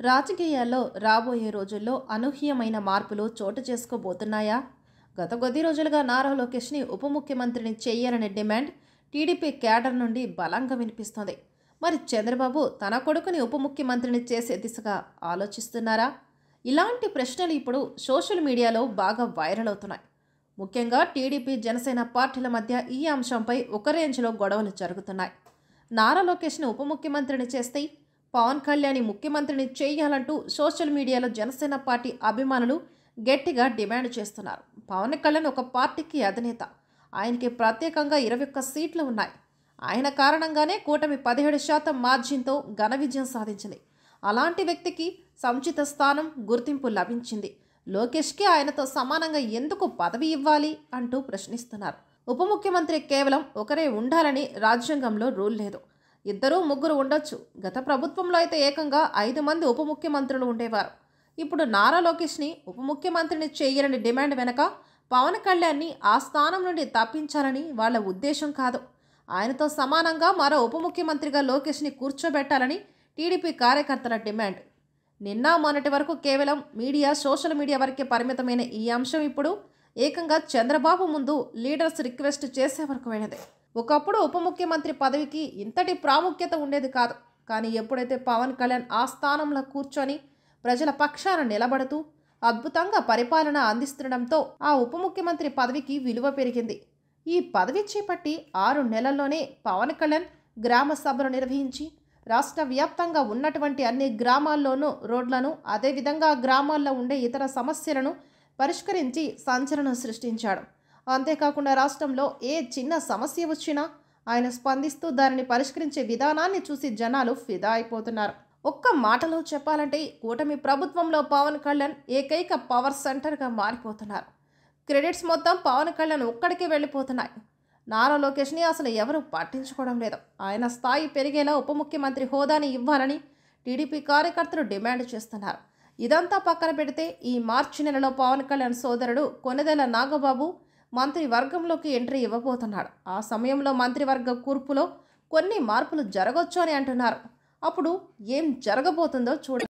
రాజకీయాల్లో రాబోయే రోజుల్లో అనూహ్యమైన మార్పులు చోటు చేసుకోబోతున్నాయా? గత కొద్ది రోజులుగా నారా లోకేష్ని ఉప ముఖ్యమంత్రిని చేయాలనే డిమాండ్ టీడీపీ క్యాడర్ నుండి బలంగా వినిపిస్తోంది. మరి చంద్రబాబు తన కొడుకుని ఉప ముఖ్యమంత్రిని చేసే దిశగా ఆలోచిస్తున్నారా? ఇలాంటి ప్రశ్నలు ఇప్పుడు సోషల్ మీడియాలో బాగా వైరల్ అవుతున్నాయి. ముఖ్యంగా టీడీపీ జనసేన పార్టీల మధ్య ఈ అంశంపై ఒక రేంజ్లో గొడవలు జరుగుతున్నాయి. నారా లోకేష్ని ఉప ముఖ్యమంత్రిని చేస్తే పవన్ కళ్యాణ్ ముఖ్యమంత్రిని చేయాలంటూ సోషల్ మీడియాలో జనసేన పార్టీ అభిమానులు గట్టిగా డిమాండ్ చేస్తున్నారు. పవన్ కళ్యాణ్ ఒక పార్టీకి అధినేత. ఆయనకి ప్రత్యేకంగా 21 సీట్లు ఉన్నాయి. ఆయన కారణంగానే కూటమి 17% మార్జిన్తో ఘన విజయం సాధించింది. అలాంటి వ్యక్తికి సముచిత స్థానం, గుర్తింపు లభించింది. లోకేష్కి ఆయనతో సమానంగా ఎందుకు పదవి ఇవ్వాలి అంటూ ప్రశ్నిస్తున్నారు. ఉప ముఖ్యమంత్రి కేవలం ఒకరే ఉండాలని రాజ్యాంగంలో రూల్ లేదు. 2, 3 ఉండొచ్చు. గత ప్రభుత్వంలో అయితే ఏకంగా 5 మంది ఉప ముఖ్యమంత్రులు ఉండేవారు. ఇప్పుడు నారా లోకేష్ని ఉప ముఖ్యమంత్రిని చేయాలని డిమాండ్ వెనక పవన్ కళ్యాణ్ని ఆ స్థానం నుండి తప్పించాలని వాళ్ళ ఉద్దేశం కాదు. ఆయనతో సమానంగా మరో ఉప ముఖ్యమంత్రిగా లోకేష్ని కూర్చోబెట్టాలని టీడీపీ కార్యకర్తల డిమాండ్. నిన్న మొన్నటి వరకు కేవలం సోషల్ మీడియా వరకే పరిమితమైన ఈ అంశం ఇప్పుడు ఏకంగా చంద్రబాబు ముందు లీడర్స్ రిక్వెస్ట్ చేసే వరకు వెళ్ళింది. ఒకప్పుడు ఉప ముఖ్యమంత్రి పదవికి ఇంతటి ప్రాముఖ్యత ఉండేది కాదు. కానీ ఎప్పుడైతే పవన్ కళ్యాణ్ ఆ స్థానంలో కూర్చొని ప్రజల పక్షాన నిలబడుతూ అద్భుతంగా పరిపాలన అందిస్తుండడంతో ఆ ఉప ముఖ్యమంత్రి పదవికి విలువ పెరిగింది. ఈ పదవి చేపట్టి 6 నెలల్లోనే పవన్ కళ్యాణ్ గ్రామ సభలు నిర్వహించి రాష్ట్ర వ్యాప్తంగా ఉన్నటువంటి అన్ని గ్రామాల్లోనూ రోడ్లను, అదేవిధంగా గ్రామాల్లో ఉండే ఇతర సమస్యలను పరిష్కరించి సంచలనం సృష్టించాడు. అంతేకాకుండా రాష్ట్రంలో ఏ చిన్న సమస్య వచ్చినా ఆయన స్పందిస్తూ దానిని పరిష్కరించే విధానాన్ని చూసి జనాలు ఫిదా అయిపోతున్నారు. ఒక్క మాటలో చెప్పాలంటే కూటమి ప్రభుత్వంలో పవన్ కళ్యాణ్ ఏకైక పవర్ సెంటర్గా మారిపోతున్నారు. క్రెడిట్స్ మొత్తం పవన్ కళ్యాణ్ ఒక్కడికే వెళ్ళిపోతున్నాయి. నారా లోకేష్ని అసలు ఎవరూ పట్టించుకోవడం లేదు. ఆయన స్థాయి పెరిగేలా ఉప ముఖ్యమంత్రి హోదాని ఇవ్వాలని టీడీపీ కార్యకర్తలు డిమాండ్ చేస్తున్నారు. ఇదంతా పక్కన పెడితే ఈ మార్చి నెలలో పవన్ కళ్యాణ్ సోదరుడు కొణిదెల నాగబాబు మంత్రివర్గంలోకి ఎంట్రీ ఇవ్వబోతున్నాడు. ఆ సమయంలో మంత్రివర్గ కూర్పులో కొన్ని మార్పులు జరగొచ్చు అని అంటున్నారు. అప్పుడు ఏం జరగబోతుందో చూడండి.